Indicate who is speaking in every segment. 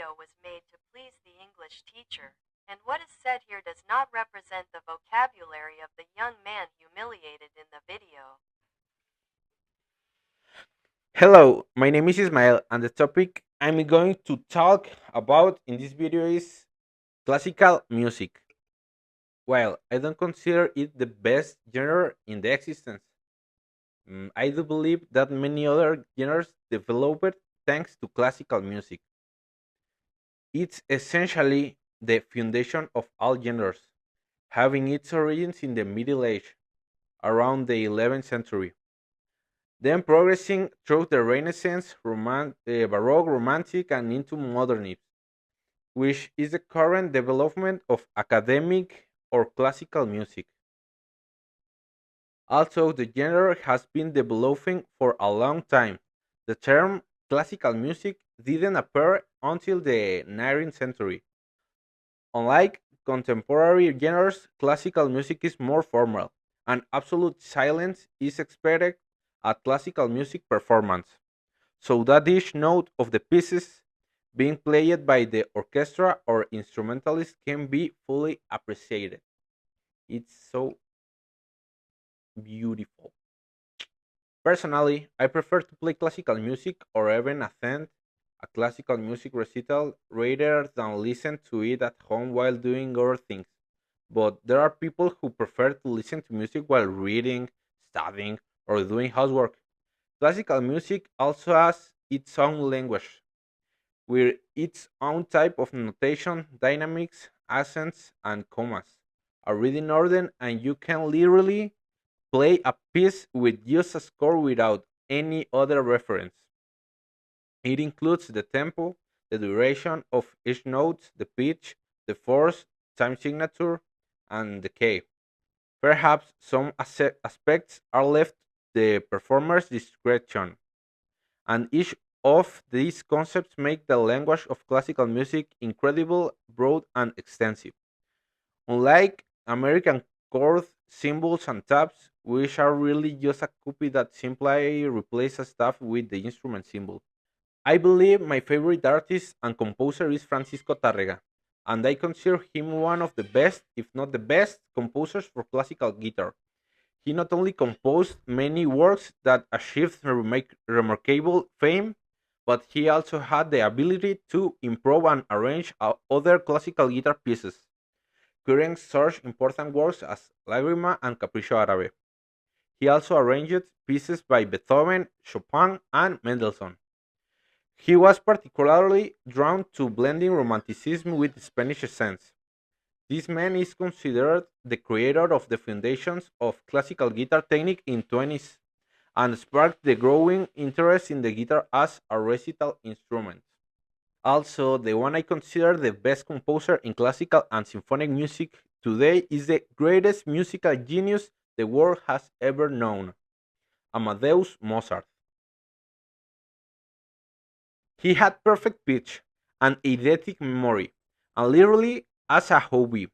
Speaker 1: video was made to please the English teacher, and what is said here does not represent the vocabulary of the young man humiliated in the video.
Speaker 2: Hello, my name is Ismael, and the topic I'm going to talk about in this video is classical music. While I don't consider it the best genre in the existence, I do believe that many other genres developed thanks to classical music. It's essentially the foundation of all genres, having its origins in the Middle Age, around the 11th century. Then progressing through the Renaissance, Baroque, Romantic, and into modernism, which is the current development of academic or classical music. Also, the genre has been developing for a long time. The term classical music didn't appear until the 19th century. Unlike contemporary genres, classical music is more formal, and absolute silence is expected at classical music performance, so that each note of the pieces being played by the orchestra or instrumentalist can be fully appreciated. It's so beautiful. Personally, I prefer to play classical music or even attend a classical music recital rather than listen to it at home while doing other things. But there are people who prefer to listen to music while reading, studying, or doing housework. Classical music also has its own language, with its own type of notation, dynamics, accents, and commas, a reading order, and you can literally play a piece with just a score without any other reference. It includes the tempo, the duration of each note, the pitch, the force, time signature, and the key. Perhaps some aspects are left the performer's discretion, and each of these concepts make the language of classical music incredible, broad, and extensive. Unlike American chord symbols and tabs, which are really just a copy that simply replaces stuff with the instrument symbol. I believe my favorite artist and composer is Francisco Tárrega, and I consider him one of the best, if not the best, composers for classical guitar. He not only composed many works that achieved remarkable fame, but he also had the ability to improve and arrange other classical guitar pieces, creating such important works as Lagrima and Capricho Árabe. He also arranged pieces by Beethoven, Chopin, and Mendelssohn. He was particularly drawn to blending romanticism with Spanish essence. This man is considered the creator of the foundations of classical guitar technique in 20s and sparked the growing interest in the guitar as a recital instrument. Also, the one I consider the best composer in classical and symphonic music today is the greatest musical genius the world has ever known, Amadeus Mozart. He had perfect pitch and eidetic memory, and literally, as a hobby,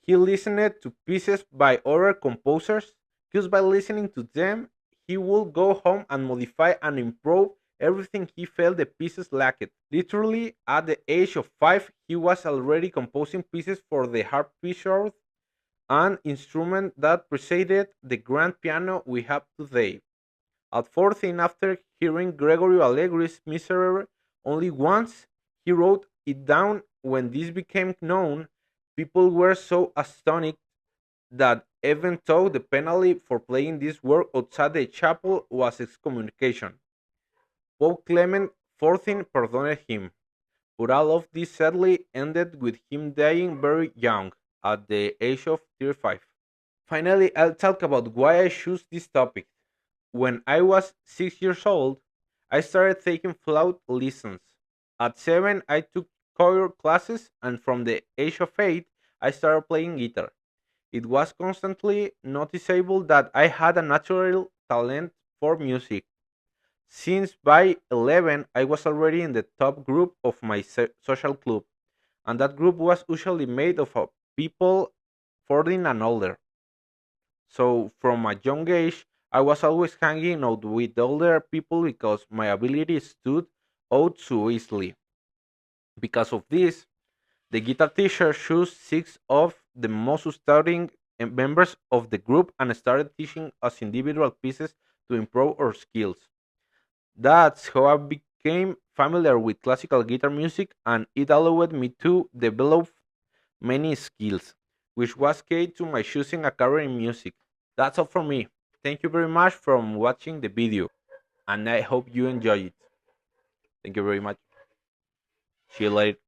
Speaker 2: he listened to pieces by other composers. Just by listening to them, he would go home and modify and improve everything he felt the pieces lacked. Literally, at the age of 5, he was already composing pieces for the harpsichord, an instrument that preceded the grand piano we have today. At 14, after hearing Gregory Allegri's Miserere only once, he wrote it down. When this became known, people were so astonished that even though the penalty for playing this work outside the chapel was excommunication, Pope Clement XIV pardoned him. But all of this sadly ended with him dying very young, at the age of 35. Finally, I'll talk about why I choose this topic. When I was 6 years old, I started taking flute lessons. At 7, I took choir classes, and from the age of 8, I started playing guitar. It was constantly noticeable that I had a natural talent for music. Since by 11, I was already in the top group of my social club, and that group was usually made of people 14 and older. So from a young age, I was always hanging out with older people because my ability stood out so easily. Because of this, the guitar teacher chose six of the most outstanding members of the group and started teaching us individual pieces to improve our skills. That's how I became familiar with classical guitar music, and it allowed me to develop many skills, which was key to my choosing a career in music. That's all from me. Thank you very much for watching the video, and I hope you enjoy it. Thank you very much. See you later.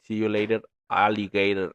Speaker 2: See you later, alligator.